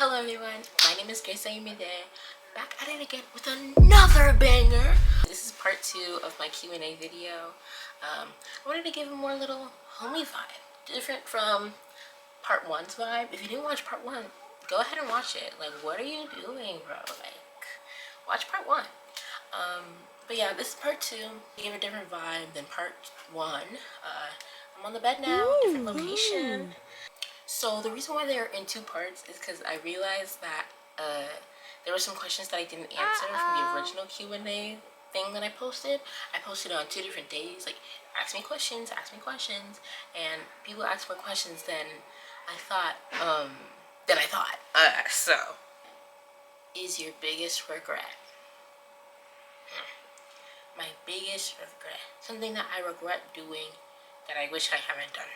Hello everyone, my name is iGraceAyomide, back at it again with another banger. This is part 2 of my Q&A video. I wanted to give a more little homey vibe, different from part 1's vibe. If you didn't watch part 1, go ahead and watch it. Like, what are you doing, bro? Like, watch part 1. But yeah, this is part 2. Gave a different vibe than part 1. I'm on the bed now, different location. So the reason why they're in 2 parts is because I realized that there were some questions that I didn't answer from the original Q&A thing that I posted. I posted on 2 different days, like ask me questions, and people asked more questions than I thought. So, is your biggest regret? My biggest regret, something that I regret doing that I wish I haven't done.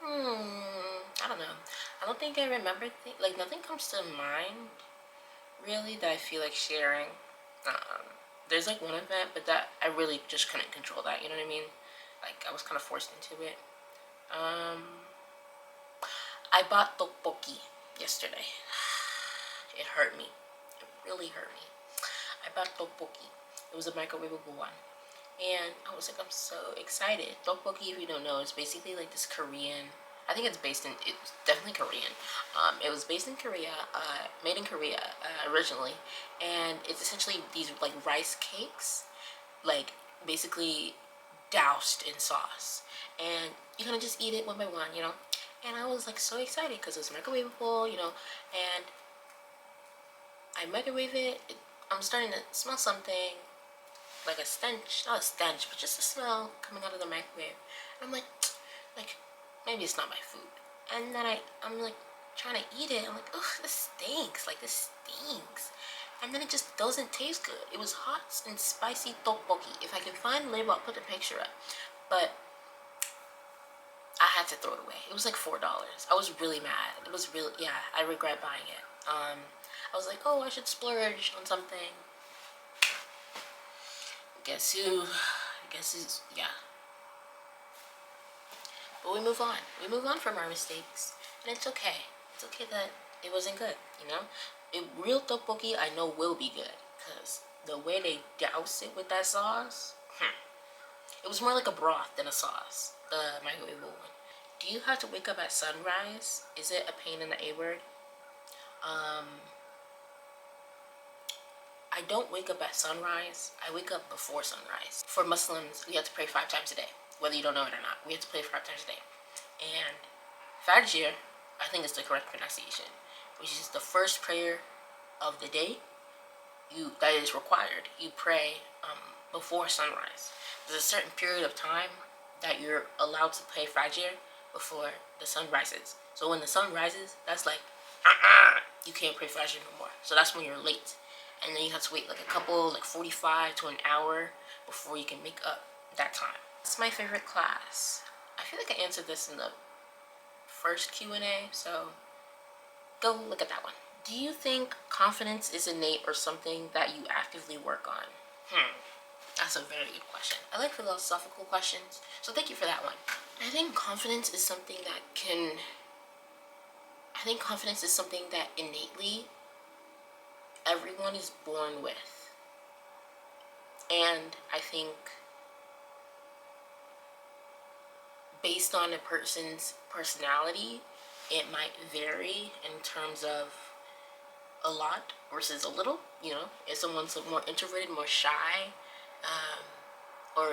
I don't know. I don't think I remember like nothing comes to mind really that I feel like sharing. There's like one event, but that I really just couldn't control that, you know what I mean? Like I was kind of forced into it. I bought tteokbokki yesterday. It hurt me. It really hurt me. I bought tteokbokki. It was a microwavable one. And I was like, I'm so excited. Tteokbokki, if you don't know, is basically like this Korean, I think it's definitely Korean. It was based in Korea, made in Korea originally. And it's essentially these like rice cakes, like basically doused in sauce. And you kind of just eat it one by one, you know? And I was like so excited because it was microwavable, you know? And I microwave it. I'm starting to smell something. Like a stench, not a stench, but just a smell coming out of the microwave. And I'm like, maybe it's not my food. And then I'm like trying to eat it. I'm like, ugh, this stinks. Like this stinks. And then it just doesn't taste good. It was hot and spicy tteokbokki. If I can find the label, I'll put the picture up. But I had to throw it away. It was like $4. I was really mad. It was really, yeah, I regret buying it. I was like, oh, I should splurge on something. Guess who's, yeah. But we move on. We move on from our mistakes. And it's okay. It's okay that it wasn't good, you know? Real tteokbokki, I know will be good. Because the way they douse it with that sauce, it was more like a broth than a sauce. The microwavable one. Do you have to wake up at sunrise? Is it a pain in the A-word? I don't wake up at sunrise. I wake up before sunrise. For Muslims, we have to pray 5 times a day. Whether you don't know it or not, we have to pray 5 times a day. And Fajr, I think it's the correct pronunciation, which is the first prayer of the day. That is required. You pray before sunrise. There's a certain period of time that you're allowed to pray Fajr before the sun rises. So when the sun rises, that's like, you can't pray Fajr no more. So that's when you're late. And then you have to wait like a couple, like 45 to an hour before you can make up that time. It's my favorite class. I feel like I answered this in the first Q&A, so go look at that one. Do you think confidence is innate or something that you actively work on? That's a very good question. I like philosophical questions, so thank you for that one. I think confidence is something that innately everyone is born with. And I think based on a person's personality, it might vary in terms of a lot versus a little, you know? If someone's more introverted, more shy, or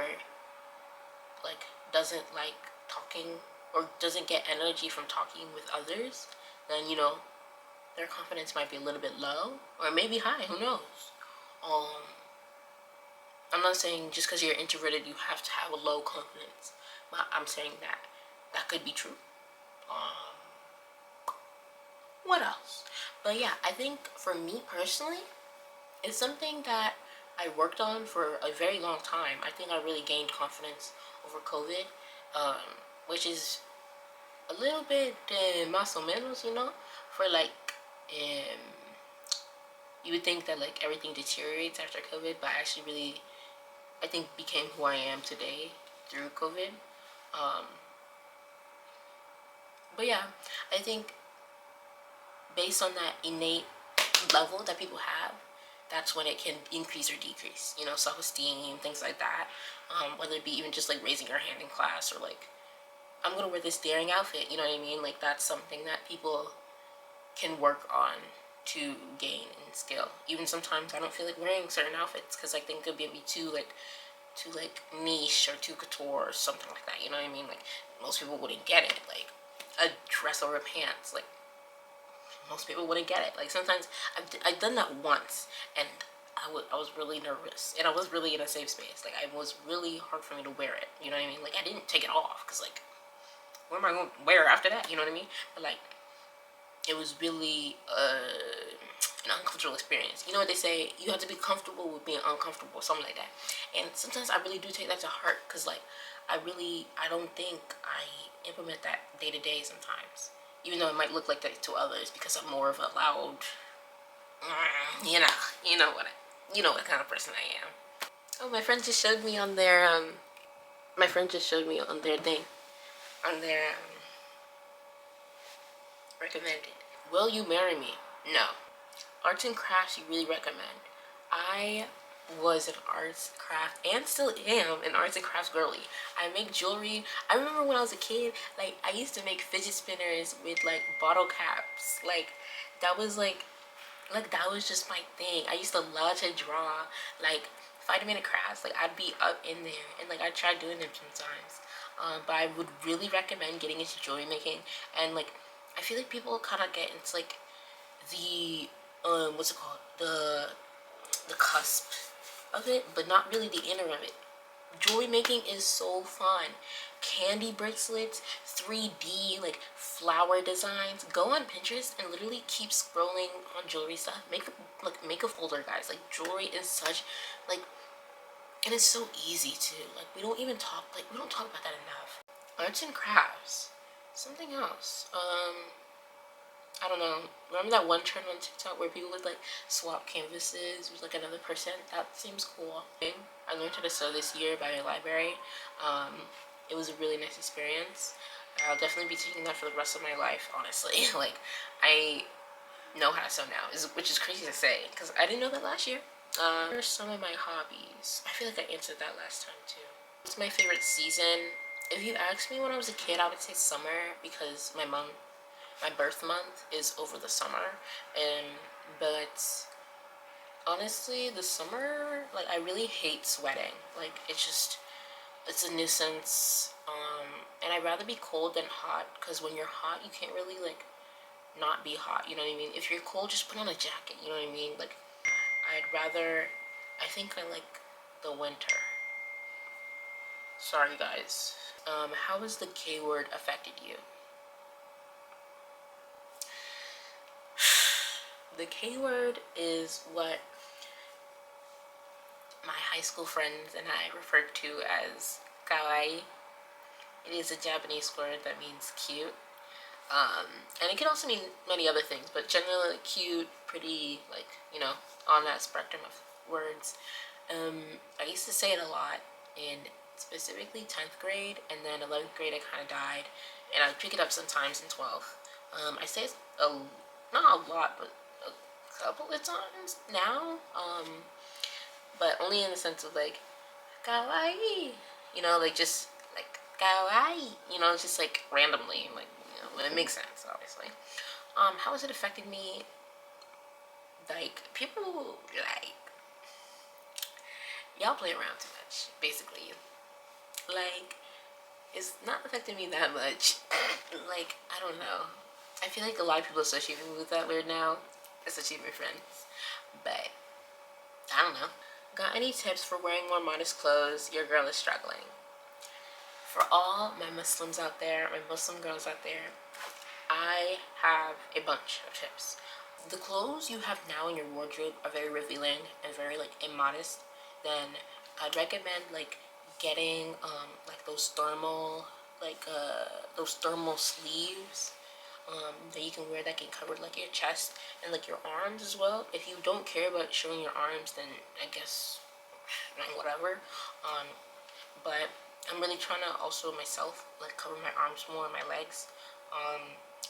like doesn't like talking or doesn't get energy from talking with others, then, you know, their confidence might be a little bit low or maybe high, who knows? I'm not saying just because you're introverted you have to have a low confidence, but I'm saying that could be true. What else? But yeah, I think for me personally, it's something that I worked on for a very long time. I think I really gained confidence over COVID, which is a little bit más o menos, you know, for like, you would think that like everything deteriorates after COVID, but I actually really, I think, became who I am today through COVID. But yeah, I think based on that innate level that people have, that's when it can increase or decrease, you know, self-esteem, things like that. Whether it be even just like raising your hand in class, or like, I'm gonna wear this daring outfit, you know what I mean? Like, that's something that people can work on to gain in skill. Even sometimes I don't feel like wearing certain outfits because I think it'd be too niche or too couture or something like that, you know what I mean? Like, most people wouldn't get it. Like, a dress over pants, like, most people wouldn't get it. Like, sometimes I've done that once, and I was really nervous, and I was really in a safe space. Like, it was really hard for me to wear it, you know what I mean? Like, I didn't take it off because, like, what am I going to wear after that, you know what I mean? But, like, it was really an uncomfortable experience. You know what they say, you have to be comfortable with being uncomfortable, something like that. And sometimes I really do take that to heart, because like, I don't think I implement that day to day sometimes, even though it might look like that to others, because I'm more of a loud, you know what kind of person I am. Oh, my friend just showed me on their thing, on their recommended. Will you marry me? No. Arts and crafts you really recommend. I was an arts, craft, and still am an arts and crafts girly. I make jewelry. I remember when I was a kid, like, I used to make fidget spinners with like bottle caps. Like, that was that was just my thing. I used to love to draw, like, 5-minute crafts. Like, I'd be up in there, and like, I tried doing them sometimes. But I would really recommend getting into jewelry making. And like, I feel like people kind of get into like the what's it called, the cusp of it, but not really the inner of it. Jewelry making is so fun. Candy bracelets, 3D like flower designs. Go on Pinterest and literally keep scrolling on jewelry stuff. Make a folder, guys. Like, jewelry is such, like, and it's so easy too. Like, we don't talk about that enough. Arts and crafts. Something else. I don't know. Remember that one trend on TikTok where people would like swap canvases with like another person? That seems cool. I learned how to sew this year by my library. It was a really nice experience. I'll definitely be taking that for the rest of my life, honestly. Like, I know how to sew now, which is crazy to say, because I didn't know that last year. What are some of my hobbies? I feel like I answered that last time too. What's my favorite season? If you asked me when I was a kid, I would say summer, because my birth month is over the summer. But honestly, the summer, like, I really hate sweating. Like, it's a nuisance. And I'd rather be cold than hot, because when you're hot, you can't really like not be hot, you know what I mean? If you're cold, just put on a jacket, you know what I mean? Like, I think I like the winter. Sorry, guys. How has the K word affected you? The K word is what my high school friends and I referred to as kawaii. It is a Japanese word that means cute. And it can also mean many other things, but generally like cute, pretty, like, you know, on that spectrum of words. I used to say it a lot in specifically 10th grade, and then 11th grade I kind of died, and I pick it up sometimes in 12th. I say it not a lot, but a couple of times now, but only in the sense of like kawaii, you know, like just like kawaii, you know, just like randomly, like, you know, when it makes sense, obviously. How has it affected me? Like, people, like, y'all play around too much, basically. Like, it's not affecting me that much. Like, I don't know. I feel like a lot of people associate me with that word now, especially my friends. But I don't know. Got any tips for wearing more modest clothes? Your girl is struggling. For all my Muslims out there, my Muslim girls out there, I have a bunch of tips. The clothes you have now in your wardrobe are very revealing and very like immodest. Then I'd recommend like getting like those thermal sleeves that you can wear, that can cover like your chest and like your arms as well. If you don't care about showing your arms, then I guess whatever. But I'm really trying to also myself like cover my arms more and my legs.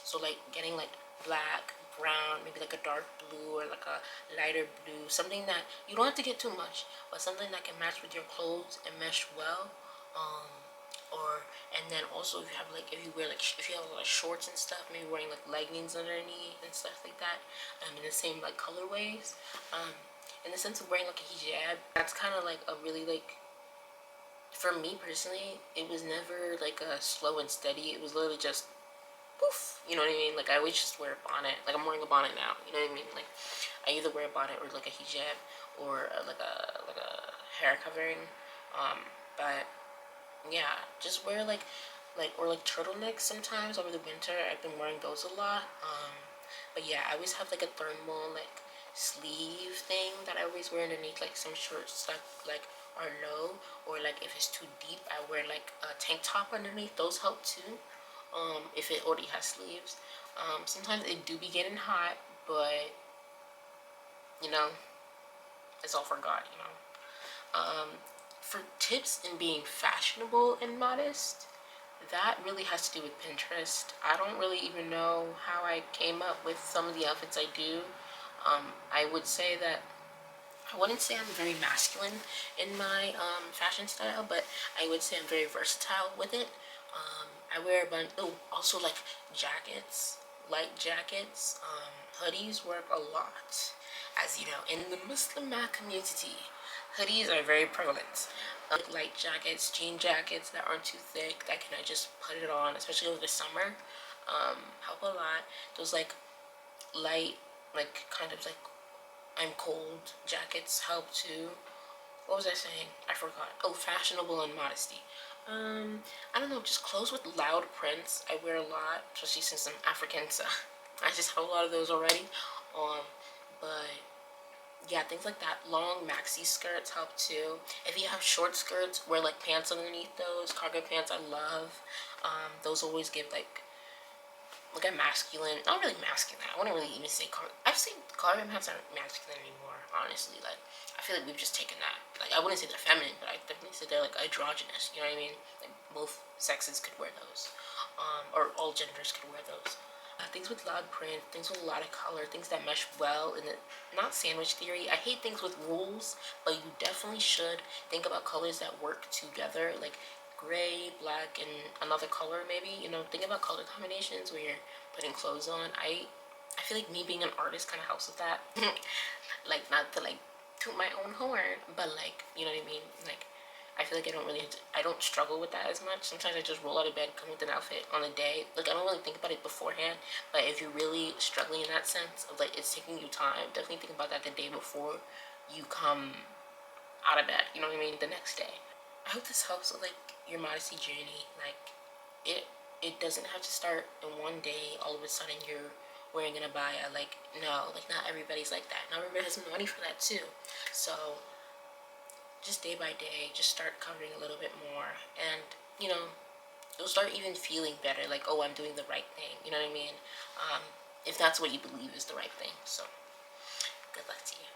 So like getting like black, background, maybe like a dark blue or like a lighter blue, something that you don't have to get too much, but something that can match with your clothes and mesh well. Or and then also if you have like, if you wear like, if you have like shorts and stuff, maybe wearing like leggings underneath and stuff like that, in the same like colorways, in the sense of wearing like a hijab, that's kind of like a really like, for me personally, it was never like a slow and steady. It was literally just poof, you know what I mean? Like I always just wear a bonnet. Like I'm wearing a bonnet now, you know what I mean? Like I either wear a bonnet or like a hijab or like a hair covering. But yeah, just wear like or like turtlenecks sometimes over the winter. I've been wearing those a lot. But yeah, I always have like a thermal like sleeve thing that I always wear underneath like some shorts that like are low, or like if it's too deep, I wear like a tank top underneath. Those help too. If it already has sleeves. Sometimes it do be getting hot, but you know, it's all for God, you know. For tips in being fashionable and modest, that really has to do with Pinterest. I don't really even know how I came up with some of the outfits I do. I would say that I wouldn't say I'm very masculine in my fashion style, but I would say I'm very versatile with it. I wear a bunch. Oh, also like jackets, light jackets, hoodies work a lot. As you know, in the Muslim community, hoodies are very prevalent. Light jackets, jean jackets that aren't too thick, that can I just put it on, especially over the summer, help a lot. Those like light, like kind of like I'm cold jackets help too. What was I saying? I forgot. Oh, fashionable and modesty. I don't know, just clothes with loud prints I wear a lot, especially since I'm African, so I just have a lot of those already. But yeah, things like that. Long maxi skirts help too. If you have short skirts, wear like pants underneath those. Cargo pants I love. Those always give like a masculine, not really masculine. I wouldn't really even say I've seen cargo pants aren't masculine anymore, honestly. Like I feel like we've just taken that. Like I wouldn't say they're feminine, but I definitely say they're like androgynous. You know what I mean? Like both sexes could wear those, or all genders could wear those. Things with loud print, things with a lot of color, things that mesh well in the, not sandwich theory. I hate things with rules, but you definitely should think about colors that work together, like gray, black, and another color maybe. You know, think about color combinations when you're putting clothes on. I feel like me being an artist kind of helps with that. Like not to like toot my own horn, but like, you know what I mean? Like I feel like I don't struggle with that as much. Sometimes I just roll out of bed, come with an outfit on the day. Like I don't really think about it beforehand, but if you're really struggling in that sense of like it's taking you time, definitely think about that the day before you come out of bed. You know what I mean? The next day. I hope this helps with like your modesty journey. Like it doesn't have to start in one day. All of a sudden you're wearing an abaya. Like no, like not everybody's like that. Not everybody has money for that too. So just day by day, just start covering a little bit more, and you know, you'll start even feeling better. Like, oh, I'm doing the right thing. You know what I mean? If that's what you believe is the right thing. So, good luck to you.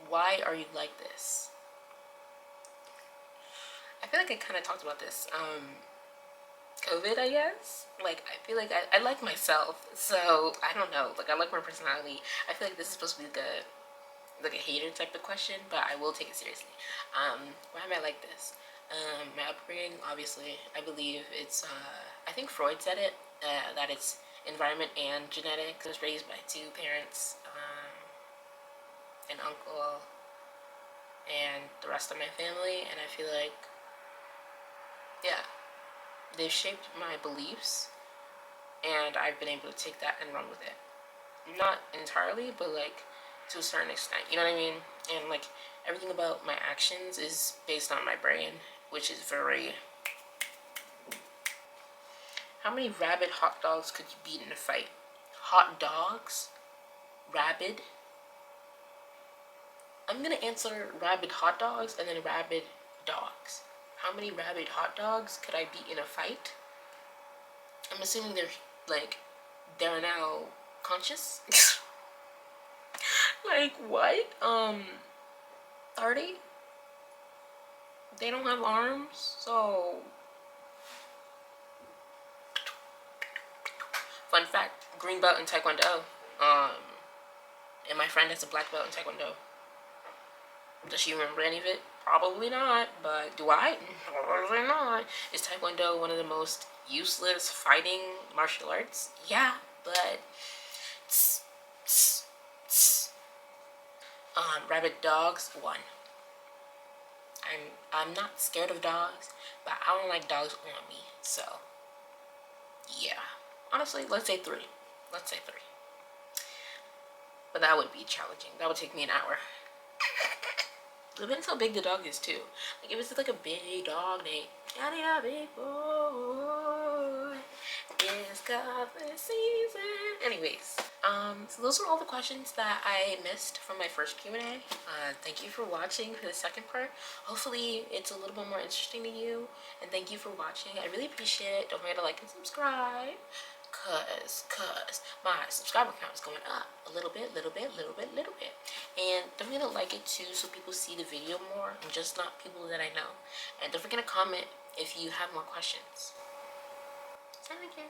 Why are you like this? I feel like I kind of talked about this. COVID, I guess. Like, I feel like I like myself, so I don't know. Like, I like my personality. I feel like this is supposed to be like a hater type of question, but I will take it seriously. Why am I like this? My upbringing, obviously, I believe it's, I think Freud said it, that it's environment and genetics. I was raised by two parents, an uncle, and the rest of my family, and I feel like, yeah, they've shaped my beliefs, and I've been able to take that and run with it. Not entirely, but like to a certain extent, you know what I mean? And like everything about my actions is based on my brain, which is very. How many rabid hot dogs could you beat in a fight? Hot dogs? Rabid? I'm gonna answer rabid hot dogs and then rabid dogs. How many rabid hot dogs could I beat in a fight? I'm assuming they're now conscious. Like what? Are they? They don't have arms, so Fun fact, green belt in Taekwondo. And my friend has a black belt in Taekwondo. Does she remember any of it? Probably not, but do I? Probably not. Is Taekwondo one of the most useless fighting martial arts? Yeah, but rabid dogs won. I'm not scared of dogs, but I don't like dogs on me. So yeah, honestly, let's say 3. Let's say 3. But that would be challenging. That would take me an hour. Depends how big the dog is too. Like if it's like a big dog, they got a big boy. It's cuffing season. Anyways, so those are all the questions that I missed from my first Q&A. Thank you for watching for the second part. Hopefully it's a little bit more interesting to you. And thank you for watching. I really appreciate it. Don't forget to like and subscribe. Cause my subscriber count is going up a little bit. And don't forget to like it too so people see the video more and just not people that I know. And don't forget to comment if you have more questions. Thank you.